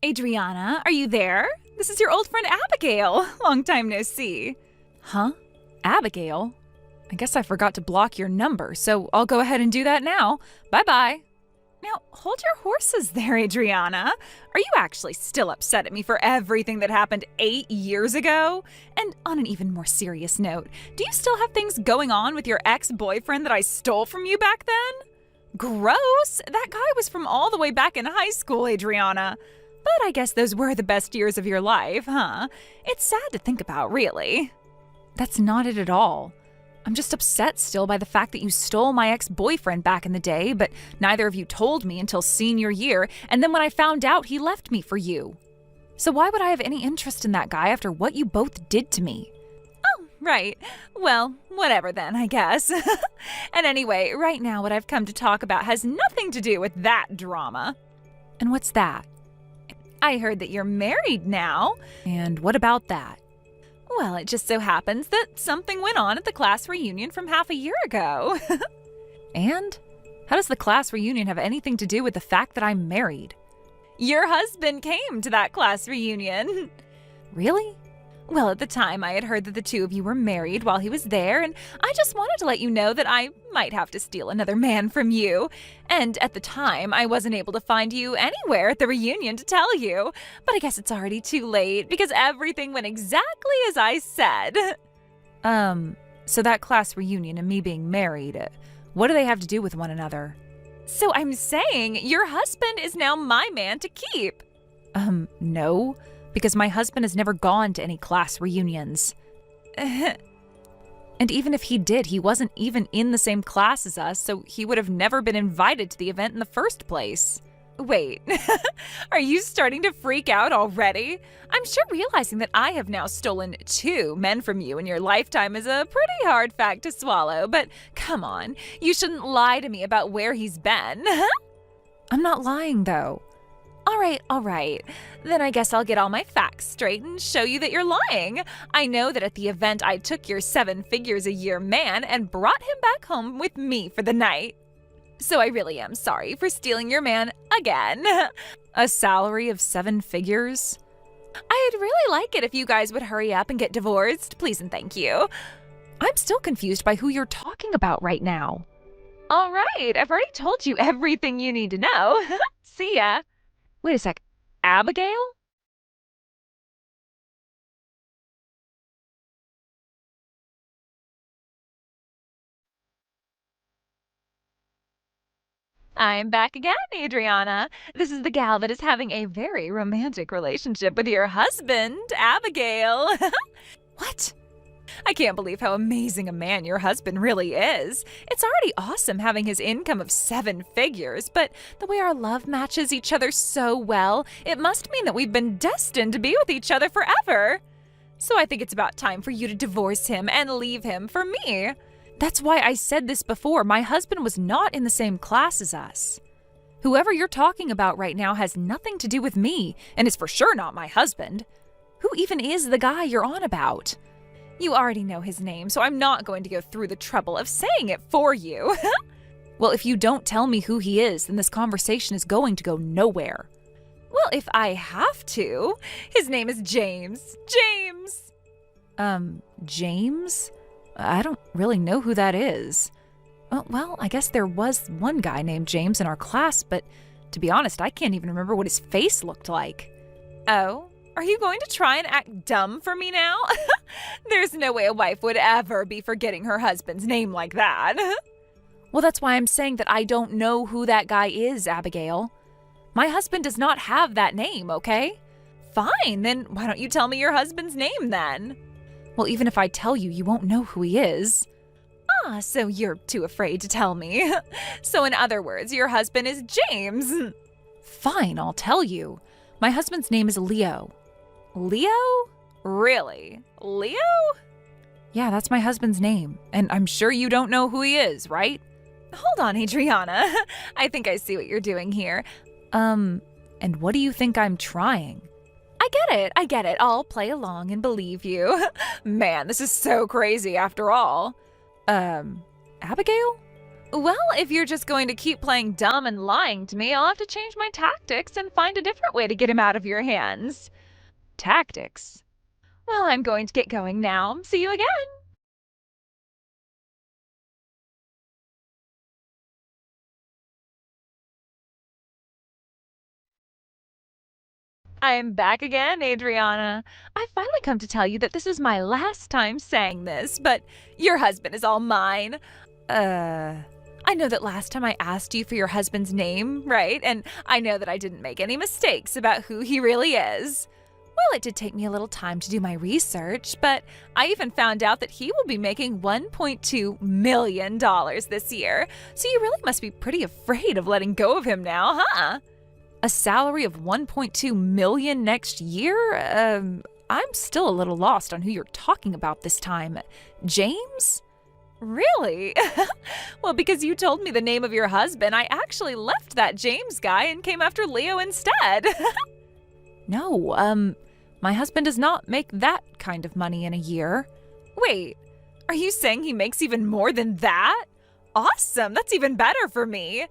Adriana, are you there? This is your old friend Abigail. Long time no see. Huh? Abigail? I guess I forgot to block your number, so I'll go ahead and do that now. Bye-bye. Now, hold your horses there, Adriana. Are you actually still upset at me for everything that happened 8 years ago? And on an even more serious note, do you still have things going on with your ex-boyfriend that I stole from you back then? Gross! That guy was from all the way back in high school, Adriana. But I guess those were the best years of your life, huh? It's sad to think about, really. That's not it at all. I'm just upset still by the fact that you stole my ex-boyfriend back in the day, but neither of you told me until senior year, and then when I found out, he left me for you. So why would I have any interest in that guy after what you both did to me? Oh, right. Well, whatever then, I guess. And anyway, right now what I've come to talk about has nothing to do with that drama. And what's that? I heard that you're married now. And what about that? Well, it just so happens that something went on at the class reunion from half a year ago. And? How does the class reunion have anything to do with the fact that I'm married? Your husband came to that class reunion. Really? Well, at the time, I had heard that the two of you were married while he was there, and I just wanted to let you know that I might have to steal another man from you. And at the time, I wasn't able to find you anywhere at the reunion to tell you. But I guess it's already too late, because everything went exactly as I said. So that class reunion and me being married, what do they have to do with one another? So I'm saying your husband is now my man to keep. No. Because my husband has never gone to any class reunions. And even if he did, he wasn't even in the same class as us, so he would have never been invited to the event in the first place. Wait, are you starting to freak out already? I'm sure realizing that I have now stolen 2 men from you in your lifetime is a pretty hard fact to swallow, but come on, you shouldn't lie to me about where he's been. I'm not lying, though. All right. Then I guess I'll get all my facts straight and show you that you're lying. I know that at the event I took your 7 figures a year man and brought him back home with me for the night. So I really am sorry for stealing your man again. A salary of 7 figures? I'd really like it if you guys would hurry up and get divorced, please and thank you. I'm still confused by who you're talking about right now. All right, I've already told you everything you need to know. See ya. Wait a sec, Abigail? I'm back again, Adriana. This is the gal that is having a very romantic relationship with your husband, Abigail. What? I can't believe how amazing a man your husband really is. It's already awesome having his income of 7 figures, but the way our love matches each other so well, it must mean that we've been destined to be with each other forever. So I think it's about time for you to divorce him and leave him for me. That's why I said this before. My husband was not in the same class as us. Whoever you're talking about right now has nothing to do with me, and is for sure not my husband. Who even is the guy you're on about? You already know his name, so I'm not going to go through the trouble of saying it for you. Well, if you don't tell me who he is, then this conversation is going to go nowhere. Well, if I have to. His name is James. James! James? I don't really know who that is. Well, I guess there was one guy named James in our class, but to be honest, I can't even remember what his face looked like. Oh? Are you going to try and act dumb for me now? There's no way a wife would ever be forgetting her husband's name like that. Well, that's why I'm saying that I don't know who that guy is, Abigail. My husband does not have that name, okay? Fine, then why don't you tell me your husband's name then? Well, even if I tell you, you won't know who he is. Ah, so you're too afraid to tell me. So in other words, your husband is James. Fine, I'll tell you. My husband's name is Leo. Leo? Really? Leo? Yeah, that's my husband's name. And I'm sure you don't know who he is, right? Hold on, Adriana. I think I see what you're doing here. And what do you think I'm trying? I get it. I'll play along and believe you. Man, this is so crazy after all. Abigail? Well, if you're just going to keep playing dumb and lying to me, I'll have to change my tactics and find a different way to get him out of your hands. Tactics? Well, I'm going to get going now. See you again. I am back again, Adriana. I've finally come to tell you that this is my last time saying this, but your husband is all mine. I know that last time I asked you for your husband's name, right? And I know that I didn't make any mistakes about who he really is. Well, it did take me a little time to do my research, but I even found out that he will be making $1.2 million this year. So you really must be pretty afraid of letting go of him now, huh? A salary of $1.2 million next year? I'm still a little lost on who you're talking about this time. James? Really? Well, because you told me the name of your husband, I actually left that James guy and came after Leo instead. No, my husband does not make that kind of money in a year. Wait, are you saying he makes even more than that? Awesome, that's even better for me.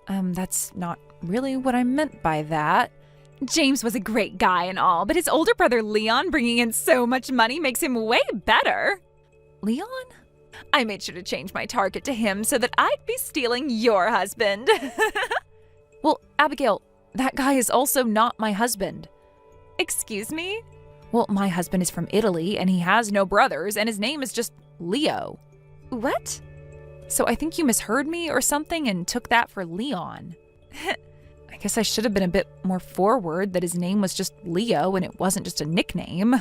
That's not really what I meant by that. James was a great guy and all, but his older brother Leon bringing in so much money makes him way better. Leon? I made sure to change my target to him so that I'd be stealing your husband. Well, Abigail, that guy is also not my husband. Excuse me? Well, my husband is from Italy and he has no brothers and his name is just Leo. What? So I think you misheard me or something and took that for Leon. I guess I should have been a bit more forward that his name was just Leo and it wasn't just a nickname.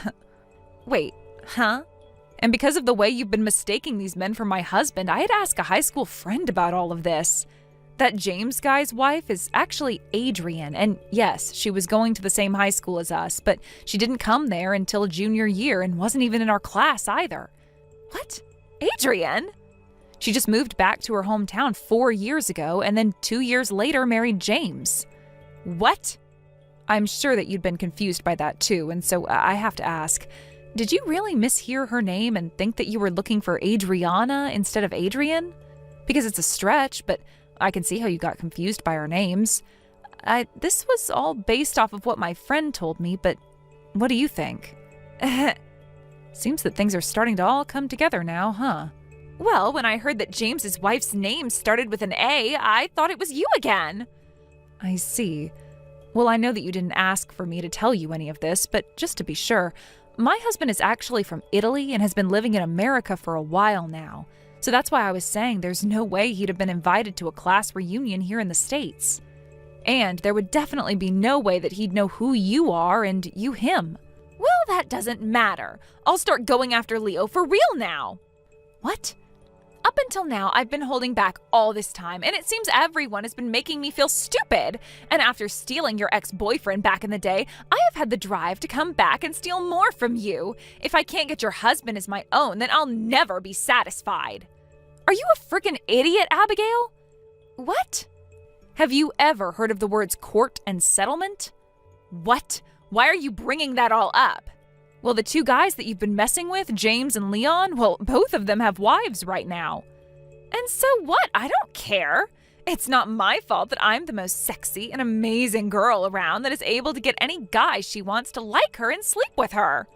Wait, huh? And because of the way you've been mistaking these men for my husband, I had asked a high school friend about all of this. That James guy's wife is actually Adrian, and yes, she was going to the same high school as us, but she didn't come there until junior year and wasn't even in our class either. What? Adrian? She just moved back to her hometown 4 years ago and then 2 years later married James. What? I'm sure that you'd been confused by that too, and so I have to ask, did you really mishear her name and think that you were looking for Adriana instead of Adrian? Because it's a stretch, but I can see how you got confused by our names. This was all based off of what my friend told me, but what do you think? Seems that things are starting to all come together now, huh? Well, when I heard that James's wife's name started with an A, I thought it was you again. I see. Well, I know that you didn't ask for me to tell you any of this, but just to be sure, my husband is actually from Italy and has been living in America for a while now. So that's why I was saying there's no way he'd have been invited to a class reunion here in the States. And there would definitely be no way that he'd know who you are and you him. Well, that doesn't matter. I'll start going after Leo for real now. What? Up until now, I've been holding back all this time, and it seems everyone has been making me feel stupid. And after stealing your ex-boyfriend back in the day, I have had the drive to come back and steal more from you. If I can't get your husband as my own, then I'll never be satisfied. Are you a freaking idiot, Abigail? What? Have you ever heard of the words court and settlement? What? Why are you bringing that all up? Well, the two guys that you've been messing with, James and Leon, well, both of them have wives right now. And so what? I don't care. It's not my fault that I'm the most sexy and amazing girl around that is able to get any guy she wants to like her and sleep with her.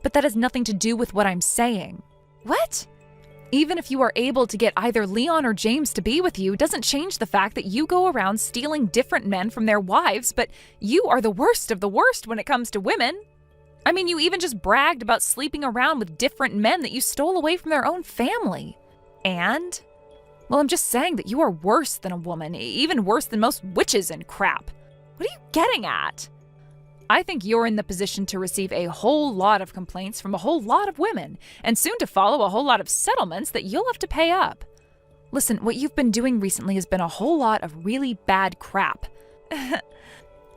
But that has nothing to do with what I'm saying. What? Even if you are able to get either Leon or James to be with you, doesn't change the fact that you go around stealing different men from their wives, but you are the worst of the worst when it comes to women. I mean, you even just bragged about sleeping around with different men that you stole away from their own family. And? Well, I'm just saying that you are worse than a woman, even worse than most witches and crap. What are you getting at? I think you're in the position to receive a whole lot of complaints from a whole lot of women, and soon to follow a whole lot of settlements that you'll have to pay up. Listen, what you've been doing recently has been a whole lot of really bad crap.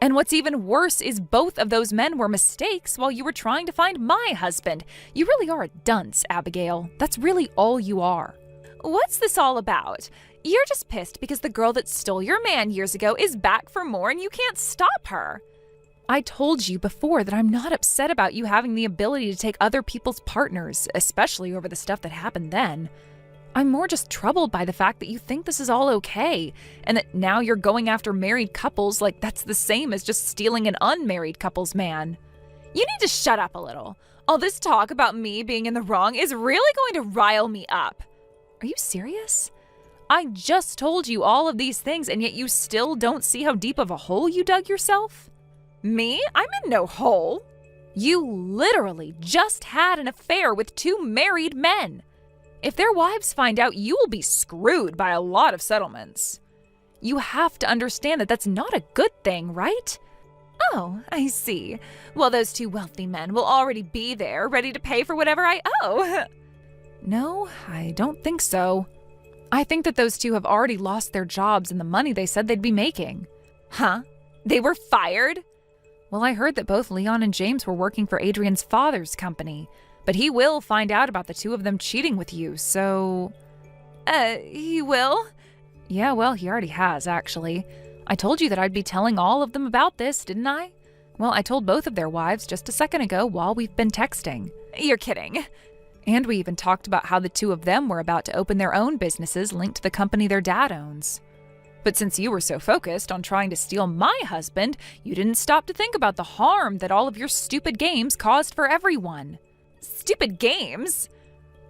And what's even worse is both of those men were mistakes while you were trying to find my husband. You really are a dunce, Abigail. That's really all you are. What's this all about? You're just pissed because the girl that stole your man years ago is back for more and you can't stop her. I told you before that I'm not upset about you having the ability to take other people's partners, especially over the stuff that happened then. I'm more just troubled by the fact that you think this is all okay, and that now you're going after married couples like that's the same as just stealing an unmarried couple's man. You need to shut up a little. All this talk about me being in the wrong is really going to rile me up. Are you serious? I just told you all of these things, and yet you still don't see how deep of a hole you dug yourself? Me? I'm in no hole. You literally just had an affair with 2 married men. If their wives find out, you will be screwed by a lot of settlements. You have to understand that that's not a good thing, right? Oh, I see. Well, those 2 wealthy men will already be there, ready to pay for whatever I owe. No, I don't think so. I think that those 2 have already lost their jobs and the money they said they'd be making. Huh? They were fired? Well, I heard that both Leon and James were working for Adrian's father's company, but he will find out about the 2 of them cheating with you, so… He will? Yeah, well, he already has, actually. I told you that I'd be telling all of them about this, didn't I? Well, I told both of their wives just a second ago while we've been texting. You're kidding. And we even talked about how the 2 of them were about to open their own businesses linked to the company their dad owns. But since you were so focused on trying to steal my husband, you didn't stop to think about the harm that all of your stupid games caused for everyone. Stupid games?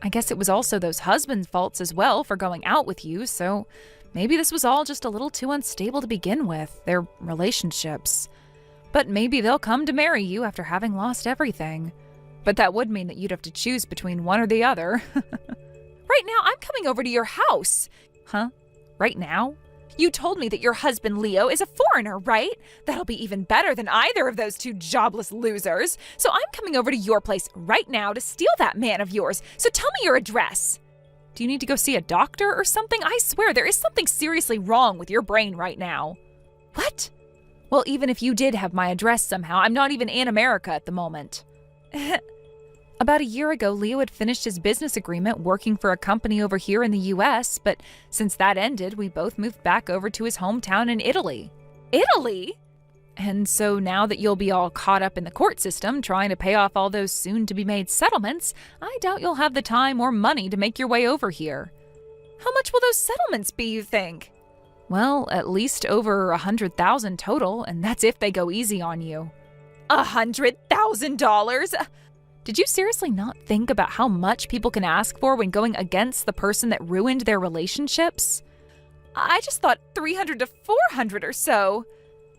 I guess it was also those husbands' faults as well for going out with you, so maybe this was all just a little too unstable to begin with, their relationships. But maybe they'll come to marry you after having lost everything. But that would mean that you'd have to choose between one or the other. Right now, I'm coming over to your house. Huh? Right now? You told me that your husband Leo is a foreigner, right? That'll be even better than either of those 2 jobless losers. So I'm coming over to your place right now to steal that man of yours. So tell me your address. Do you need to go see a doctor or something? I swear there is something seriously wrong with your brain right now. What? Well, even if you did have my address somehow, I'm not even in America at the moment. About a year ago, Leo had finished his business agreement working for a company over here in the US, but since that ended, we both moved back over to his hometown in Italy. Italy? And so now that you'll be all caught up in the court system trying to pay off all those soon-to-be-made settlements, I doubt you'll have the time or money to make your way over here. How much will those settlements be, you think? Well, at least over $100,000 total, and that's if they go easy on you. $100,000? Did you seriously not think about how much people can ask for when going against the person that ruined their relationships? I just thought 300 to 400 or so.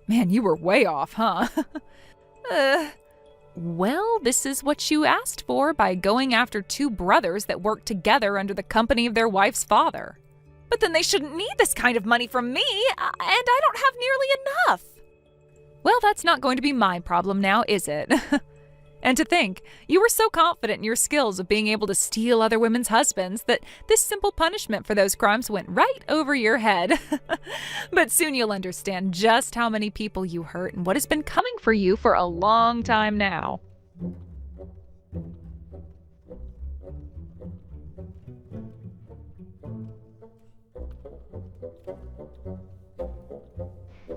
Man, you were way off, huh? Well, this is what you asked for by going after 2 brothers that worked together under the company of their wife's father. But then they shouldn't need this kind of money from me, and I don't have nearly enough. Well, that's not going to be my problem now, is it? And to think, you were so confident in your skills of being able to steal other women's husbands that this simple punishment for those crimes went right over your head. But soon you'll understand just how many people you hurt and what has been coming for you for a long time now.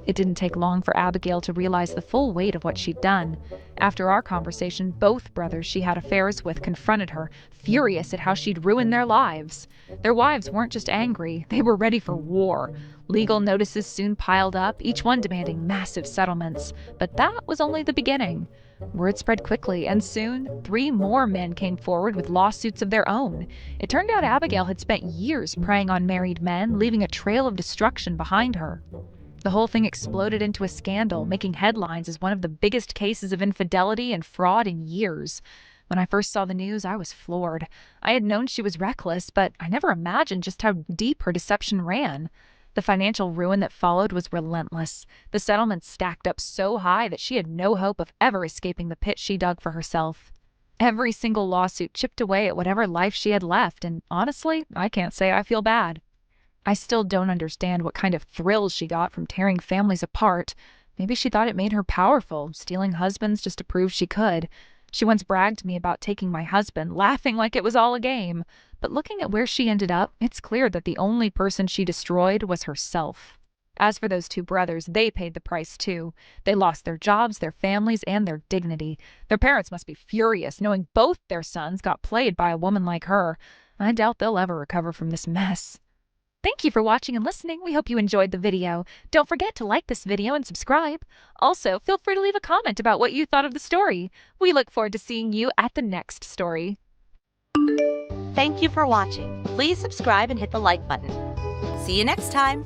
It didn't take long for Abigail to realize the full weight of what she'd done. After our conversation, both brothers she had affairs with confronted her, furious at how she'd ruined their lives. Their wives weren't just angry, they were ready for war. Legal notices soon piled up, each one demanding massive settlements. But that was only the beginning. Word spread quickly, and soon 3 more men came forward with lawsuits of their own. It turned out Abigail had spent years preying on married men, leaving a trail of destruction behind her. The whole thing exploded into a scandal, making headlines as one of the biggest cases of infidelity and fraud in years. When I first saw the news, I was floored. I had known she was reckless, but I never imagined just how deep her deception ran. The financial ruin that followed was relentless. The settlements stacked up so high that she had no hope of ever escaping the pit she dug for herself. Every single lawsuit chipped away at whatever life she had left, and honestly, I can't say I feel bad. I still don't understand what kind of thrills she got from tearing families apart. Maybe she thought it made her powerful, stealing husbands just to prove she could. She once bragged to me about taking my husband, laughing like it was all a game. But looking at where she ended up, it's clear that the only person she destroyed was herself. As for those 2 brothers, they paid the price too. They lost their jobs, their families, and their dignity. Their parents must be furious, knowing both their sons got played by a woman like her. I doubt they'll ever recover from this mess. Thank you for watching and listening. We hope you enjoyed the video. Don't forget to like this video and subscribe. Also, feel free to leave a comment about what you thought of the story. We look forward to seeing you at the next story. Thank you for watching. Please subscribe and hit the like button. See you next time.